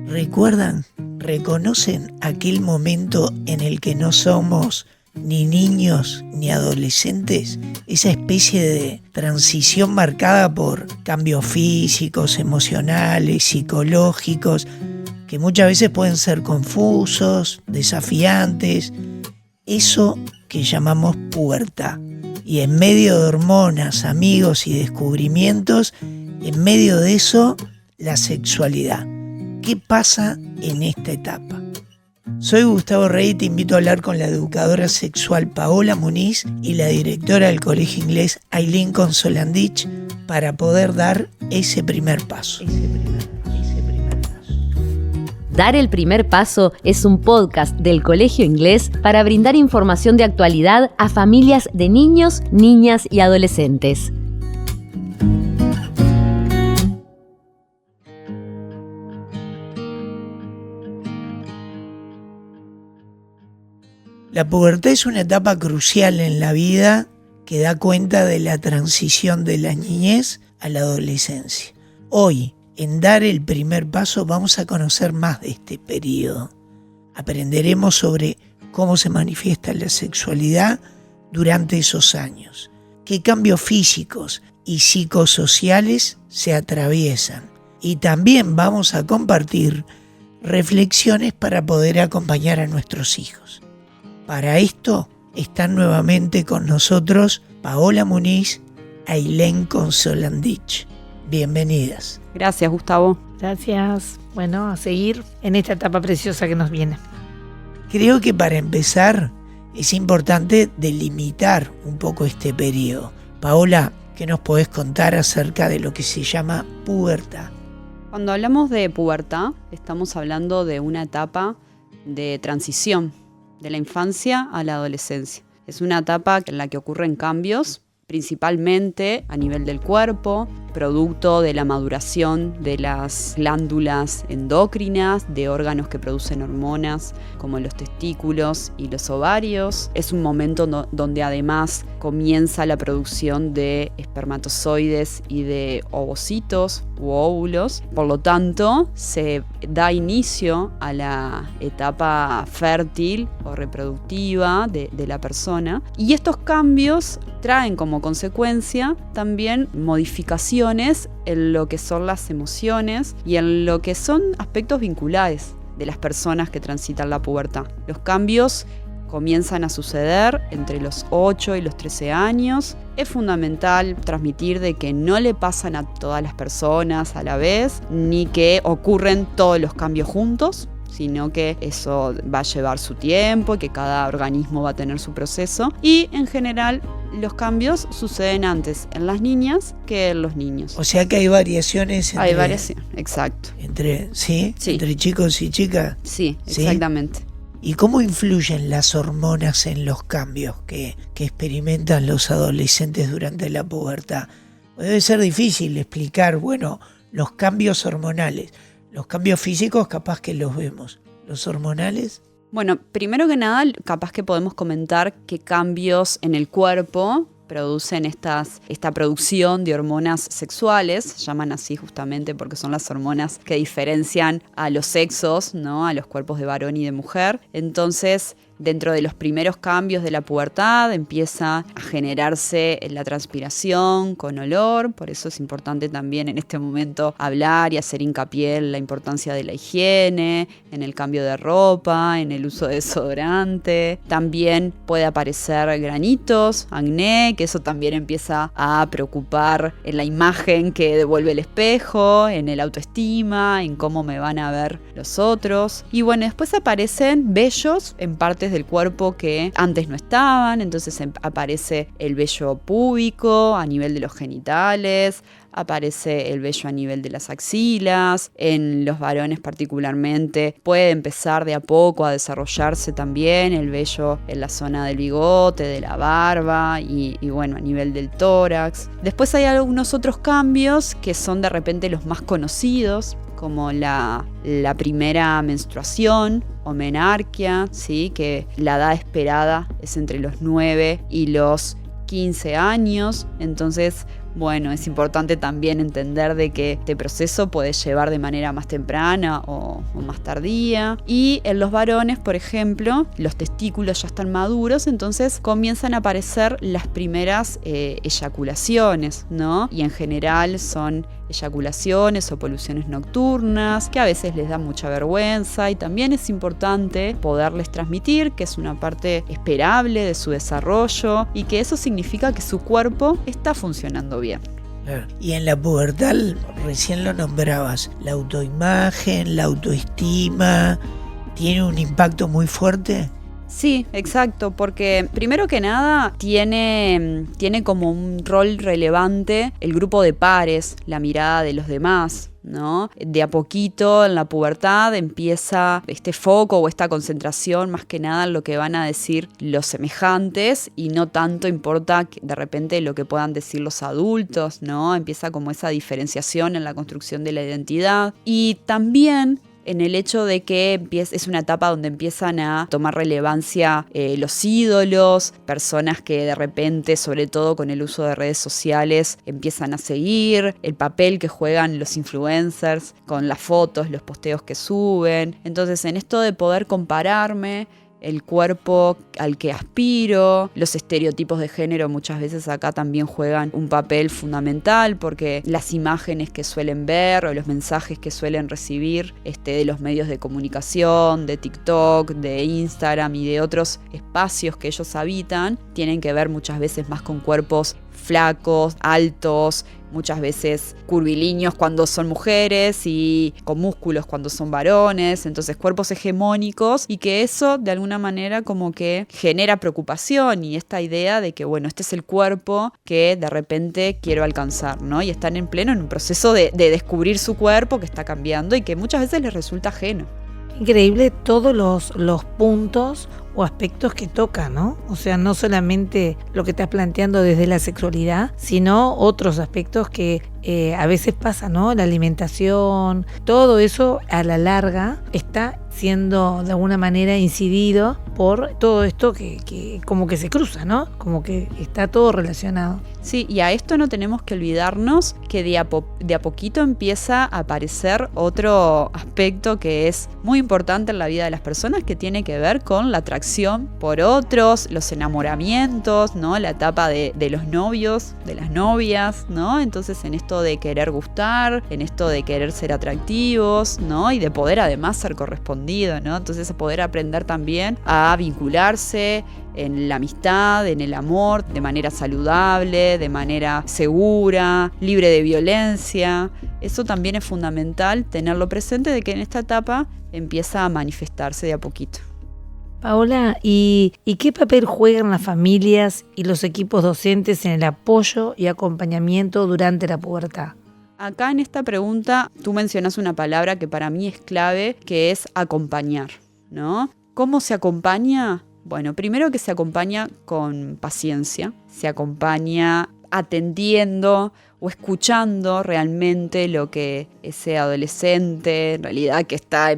¿Recuerdan? ¿Reconocen aquel momento en el que no somos ni niños ni adolescentes? Esa especie de transición marcada por cambios físicos, emocionales, psicológicos, que muchas veces pueden ser confusos, desafiantes. Eso que llamamos pubertad. Y en medio de hormonas, amigos y descubrimientos, en medio de eso, la sexualidad. ¿Qué pasa en esta etapa? Soy Gustavo Rey y te invito a hablar con la educadora sexual Paola Muniz y la directora del Colegio Inglés Aileen Consolandich para poder dar ese primer paso. Dar el primer paso es un podcast del Colegio Inglés para brindar información de actualidad a familias de niños, niñas y adolescentes. La pubertad es una etapa crucial en la vida que da cuenta de la transición de la niñez a la adolescencia. Hoy, en Dar el primer paso, vamos a conocer más de este periodo. Aprenderemos sobre cómo se manifiesta la sexualidad durante esos años, qué cambios físicos y psicosociales se atraviesan. Y también vamos a compartir reflexiones para poder acompañar a nuestros hijos. Para esto están nuevamente con nosotros Paola Muniz e Aileen Consolandich. Bienvenidas. Gracias, Gustavo. Gracias. Bueno, a seguir en esta etapa preciosa que nos viene. Creo que para empezar es importante delimitar un poco este periodo. Paola, ¿qué nos podés contar acerca de lo que se llama pubertad? Cuando hablamos de pubertad, estamos hablando de una etapa de transición de la infancia a la adolescencia. Es una etapa en la que ocurren cambios, principalmente a nivel del cuerpo, producto de la maduración de las glándulas endócrinas, de órganos que producen hormonas, como los testículos y los ovarios. Es un momento donde además comienza la producción de espermatozoides y de ovocitos u óvulos. Por lo tanto, se da inicio a la etapa fértil o reproductiva de la persona. Y estos cambios traen como consecuencia también modificaciones en lo que son las emociones y en lo que son aspectos vinculares de las personas que transitan la pubertad. Los cambios comienzan a suceder entre los 8 y los 13 años. Es fundamental transmitir de que no le pasan a todas las personas a la vez, ni que ocurren todos los cambios juntos, sino que eso va a llevar su tiempo y que cada organismo va a tener su proceso. Y en general los cambios suceden antes en las niñas que en los niños. O sea que hay variaciones. Hay variación, exacto. ¿Sí? Entre chicos y chicas. Sí, exactamente. ¿Y cómo influyen las hormonas en los cambios que experimentan los adolescentes durante la pubertad? Debe ser difícil explicar, los cambios hormonales. Los cambios físicos capaz que los vemos. ¿Los hormonales? Bueno, primero que nada, capaz que podemos comentar qué cambios en el cuerpo producen esta producción de hormonas sexuales. Se llaman así justamente porque son las hormonas que diferencian a los sexos, ¿no? A los cuerpos de varón y de mujer. Entonces, dentro de los primeros cambios de la pubertad empieza a generarse la transpiración con olor, por eso es importante también en este momento hablar y hacer hincapié en la importancia de la higiene, en el cambio de ropa, en el uso de desodorante. También puede aparecer granitos, acné, que eso también empieza a preocupar en la imagen que devuelve el espejo, en el autoestima, en cómo me van a ver los otros. Y bueno, después aparecen vellos en partes del cuerpo que antes no estaban, entonces aparece el vello púbico a nivel de los genitales, aparece el vello a nivel de las axilas, en los varones particularmente puede empezar de a poco a desarrollarse también el vello en la zona del bigote, de la barba y bueno, a nivel del tórax. Después hay algunos otros cambios que son de repente los más conocidos, como la primera menstruación o menarquia, ¿sí? Que la edad esperada es entre los 9 y los 15 años, entonces bueno, es importante también entender de que este proceso puede llevar de manera más temprana o más tardía. Y en los varones, por ejemplo, los testículos ya están maduros, entonces comienzan a aparecer las primeras eyaculaciones, ¿no? Y en general son eyaculaciones o poluciones nocturnas, que a veces les da mucha vergüenza, y también es importante poderles transmitir que es una parte esperable de su desarrollo y que eso significa que su cuerpo está funcionando bien. Claro. Y en la pubertad, recién lo nombrabas, la autoimagen, la autoestima, ¿tiene un impacto muy fuerte? Sí, exacto, porque primero que nada tiene como un rol relevante el grupo de pares, la mirada de los demás, ¿no? De a poquito en la pubertad empieza este foco o esta concentración más que nada en lo que van a decir los semejantes y no tanto importa de repente lo que puedan decir los adultos, ¿no? Empieza como esa diferenciación en la construcción de la identidad y también en el hecho de que es una etapa donde empiezan a tomar relevancia los ídolos, personas que de repente, sobre todo con el uso de redes sociales, empiezan a seguir, el papel que juegan los influencers con las fotos, los posteos que suben. Entonces, en esto de poder compararme, el cuerpo al que aspiro, los estereotipos de género muchas veces acá también juegan un papel fundamental porque las imágenes que suelen ver o los mensajes que suelen recibir de los medios de comunicación, de TikTok, de Instagram y de otros espacios que ellos habitan, tienen que ver muchas veces más con cuerpos flacos, altos, muchas veces curvilíneos cuando son mujeres y con músculos cuando son varones, entonces cuerpos hegemónicos y que eso de alguna manera como que genera preocupación y esta idea de que bueno, este es el cuerpo que de repente quiero alcanzar, ¿no? Y están en un proceso de descubrir su cuerpo que está cambiando y que muchas veces les resulta ajeno. Increíble todos los puntos o aspectos que toca, ¿no? O sea, no solamente lo que estás planteando desde la sexualidad, sino otros aspectos que a veces pasa, ¿no? La alimentación, todo eso a la larga está siendo de alguna manera incidido por todo esto que como que se cruza, ¿no? Como que está todo relacionado. Sí, y a esto no tenemos que olvidarnos que de a poquito empieza a aparecer otro aspecto que es muy importante en la vida de las personas, que tiene que ver con la atracción por otros, los enamoramientos, ¿no? La etapa de los novios, de las novias, ¿no? Entonces en esto de querer gustar, en esto de querer ser atractivos, ¿no? Y de poder además ser correspondido, ¿no? Entonces poder aprender también a vincularse en la amistad, en el amor, de manera saludable, de manera segura, libre de violencia. Eso también es fundamental tenerlo presente de que en esta etapa empieza a manifestarse de a poquito. Paola, ¿y qué papel juegan las familias y los equipos docentes en el apoyo y acompañamiento durante la pubertad? Acá en esta pregunta tú mencionas una palabra que para mí es clave, que es acompañar, ¿no? ¿Cómo se acompaña? Bueno, primero que se acompaña con paciencia, se acompaña atendiendo o escuchando realmente lo que ese adolescente en realidad que está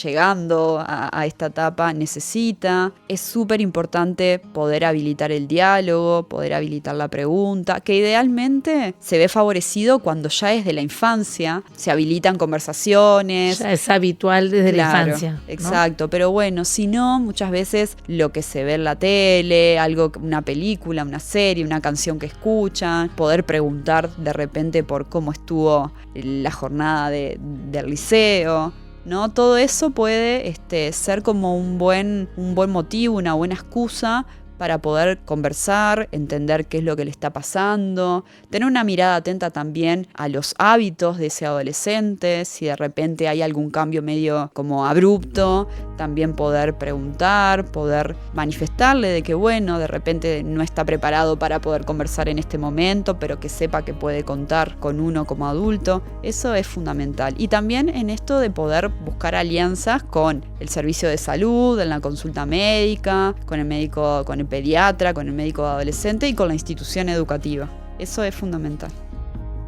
llegando a esta etapa necesita. Es súper importante poder habilitar el diálogo, poder habilitar la pregunta, que idealmente se ve favorecido cuando ya desde la infancia se habilitan conversaciones. Ya es habitual desde la infancia, ¿no? Exacto, pero bueno, si no, muchas veces lo que se ve en la tele, una película, una serie, una canción que escuchan, poder preguntar de repente por cómo estuvo la jornada del liceo, ¿no? Todo eso puede ser como un buen motivo, una buena excusa para poder conversar, entender qué es lo que le está pasando, tener una mirada atenta también a los hábitos de ese adolescente, si de repente hay algún cambio medio como abrupto, también poder preguntar, poder manifestarle de que bueno, de repente no está preparado para poder conversar en este momento, pero que sepa que puede contar con uno como adulto. Eso es fundamental. Y también en esto de poder buscar alianzas con el servicio de salud, en la consulta médica, con el médico, con el pediatra, con el médico de adolescente y con la institución educativa. Eso es fundamental.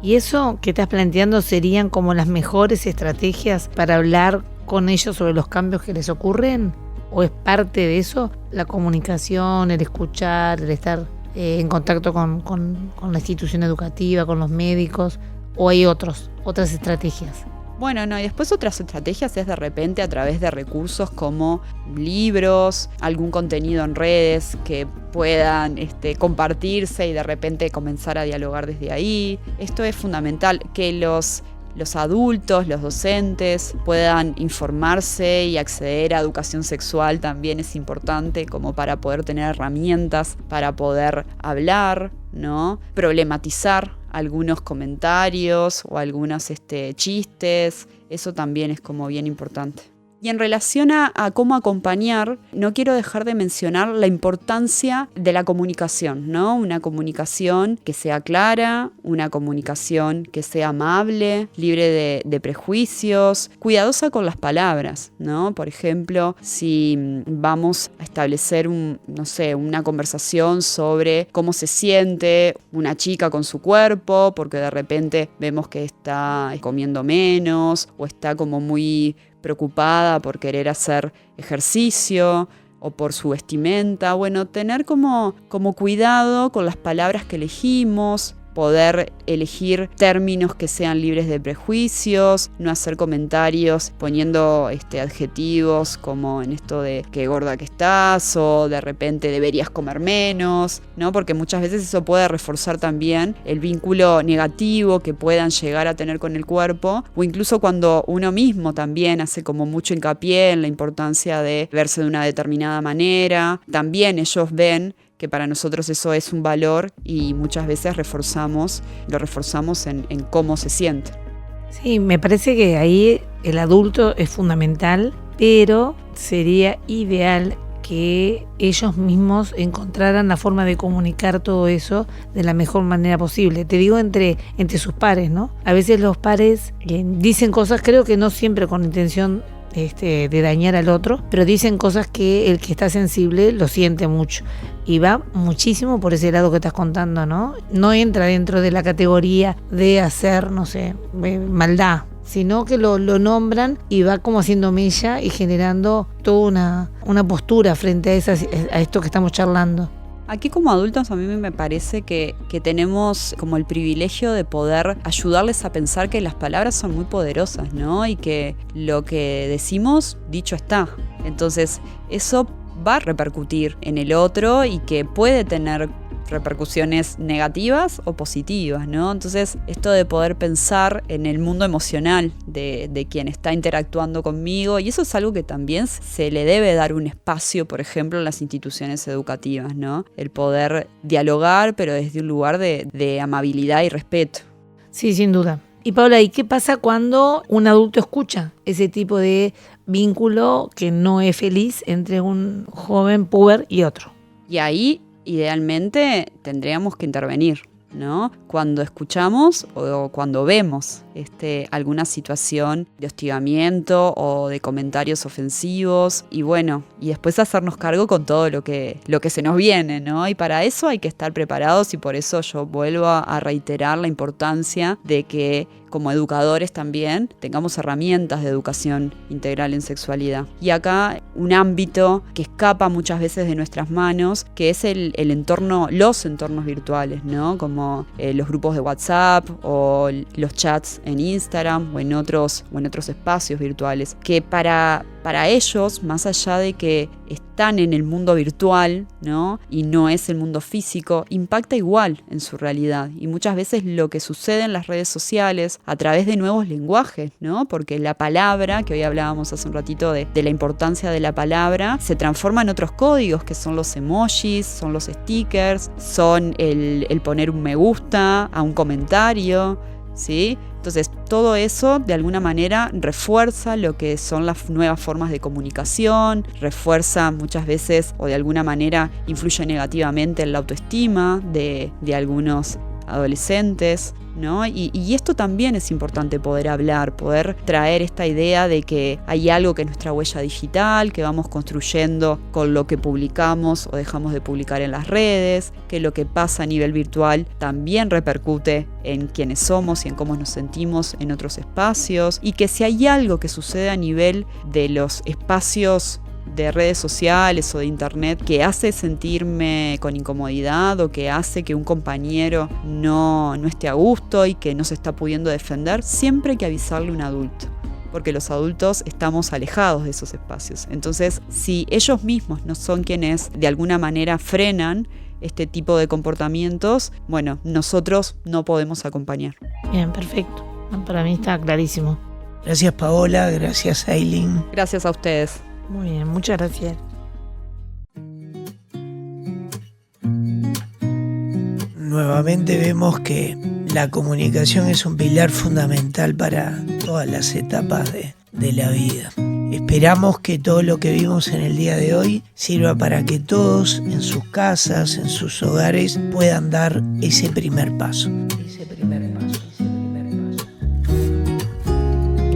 ¿Y eso que estás planteando serían como las mejores estrategias para hablar con ellos sobre los cambios que les ocurren? ¿O es parte de eso la comunicación, el escuchar, el estar en contacto con la institución educativa, con los médicos, o hay otras estrategias? Bueno, no, y después otras estrategias es de repente a través de recursos como libros, algún contenido en redes que puedan compartirse y de repente comenzar a dialogar desde ahí. Esto es fundamental, que los adultos, los docentes puedan informarse y acceder a educación sexual también es importante, como para poder tener herramientas para poder hablar, ¿no? Problematizar algunos comentarios o algunos chistes, eso también es como bien importante. Y en relación a cómo acompañar, no quiero dejar de mencionar la importancia de la comunicación, ¿no? Una comunicación que sea clara, una comunicación que sea amable, libre de prejuicios, cuidadosa con las palabras, ¿no? Por ejemplo, si vamos a establecer una conversación sobre cómo se siente una chica con su cuerpo, porque de repente vemos que está comiendo menos o está como muy preocupada por querer hacer ejercicio o por su vestimenta. Bueno, tener como cuidado con las palabras que elegimos, poder elegir términos que sean libres de prejuicios, no hacer comentarios poniendo adjetivos como en esto de qué gorda que estás o de repente deberías comer menos, ¿no? Porque muchas veces eso puede reforzar también el vínculo negativo que puedan llegar a tener con el cuerpo, o incluso cuando uno mismo también hace como mucho hincapié en la importancia de verse de una determinada manera, también ellos ven que para nosotros eso es un valor y muchas veces lo reforzamos en cómo se siente. Sí, me parece que ahí el adulto es fundamental, pero sería ideal que ellos mismos encontraran la forma de comunicar todo eso de la mejor manera posible. Te digo entre sus pares, ¿no? A veces los pares dicen cosas, creo que no siempre con intención de dañar al otro, pero dicen cosas que el que está sensible lo siente mucho y va muchísimo por ese lado que estás contando, ¿no? No entra dentro de la categoría de hacer, no sé, maldad, sino que lo nombran y va como haciendo mella y generando toda una postura frente a esto que estamos charlando. Aquí como adultos a mí me parece que tenemos como el privilegio de poder ayudarles a pensar que las palabras son muy poderosas, ¿no? Y que lo que decimos, dicho está. Entonces eso va a repercutir en el otro y que puede tener repercusiones negativas o positivas, ¿no? Entonces, esto de poder pensar en el mundo emocional de quien está interactuando conmigo, y eso es algo que también se le debe dar un espacio, por ejemplo, en las instituciones educativas, ¿no? El poder dialogar, pero desde un lugar de amabilidad y respeto. Sí, sin duda. Y Paula, ¿y qué pasa cuando un adulto escucha ese tipo de vínculo que no es feliz entre un joven puber y otro? Y ahí idealmente tendríamos que intervenir, ¿no? Cuando escuchamos o cuando vemos alguna situación de hostigamiento o de comentarios ofensivos y después hacernos cargo con todo lo que se nos viene, ¿no? Y para eso hay que estar preparados y por eso yo vuelvo a reiterar la importancia de que como educadores también tengamos herramientas de educación integral en sexualidad. Y acá un ámbito que escapa muchas veces de nuestras manos, que es los entornos virtuales, ¿no? Como los grupos de WhatsApp o los chats en Instagram o en otros espacios virtuales, que para ellos, más allá de que están en el mundo virtual, ¿no? Y no es el mundo físico, impacta igual en su realidad. Y muchas veces lo que sucede en las redes sociales a través de nuevos lenguajes, ¿no? Porque la palabra, que hoy hablábamos hace un ratito de la importancia de la palabra, se transforma en otros códigos que son los emojis, son los stickers, son el poner un me gusta a un comentario, ¿sí? Entonces, todo eso de alguna manera refuerza lo que son las nuevas formas de comunicación, refuerza muchas veces o de alguna manera influye negativamente en la autoestima de algunos adolescentes, ¿no? Y esto también es importante poder hablar, poder traer esta idea de que hay algo que es nuestra huella digital, que vamos construyendo con lo que publicamos o dejamos de publicar en las redes, que lo que pasa a nivel virtual también repercute en quiénes somos y en cómo nos sentimos en otros espacios, y que si hay algo que sucede a nivel de los espacios de redes sociales o de internet que hace sentirme con incomodidad o que hace que un compañero no esté a gusto y que no se está pudiendo defender, siempre hay que avisarle a un adulto, porque los adultos estamos alejados de esos espacios. Entonces, si ellos mismos no son quienes de alguna manera frenan este tipo de comportamientos, bueno, nosotros no podemos acompañar. Bien, perfecto. Para mí está clarísimo. Gracias Paola, gracias Aileen. Gracias a ustedes. Muy bien, muchas gracias. Nuevamente vemos que la comunicación es un pilar fundamental para todas las etapas de la vida. Esperamos que todo lo que vimos en el día de hoy sirva para que todos en sus casas, en sus hogares, puedan dar ese primer paso.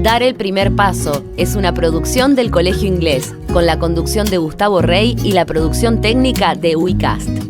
Dar el primer paso es una producción del Colegio Inglés, con la conducción de Gustavo Rey y la producción técnica de WeCast.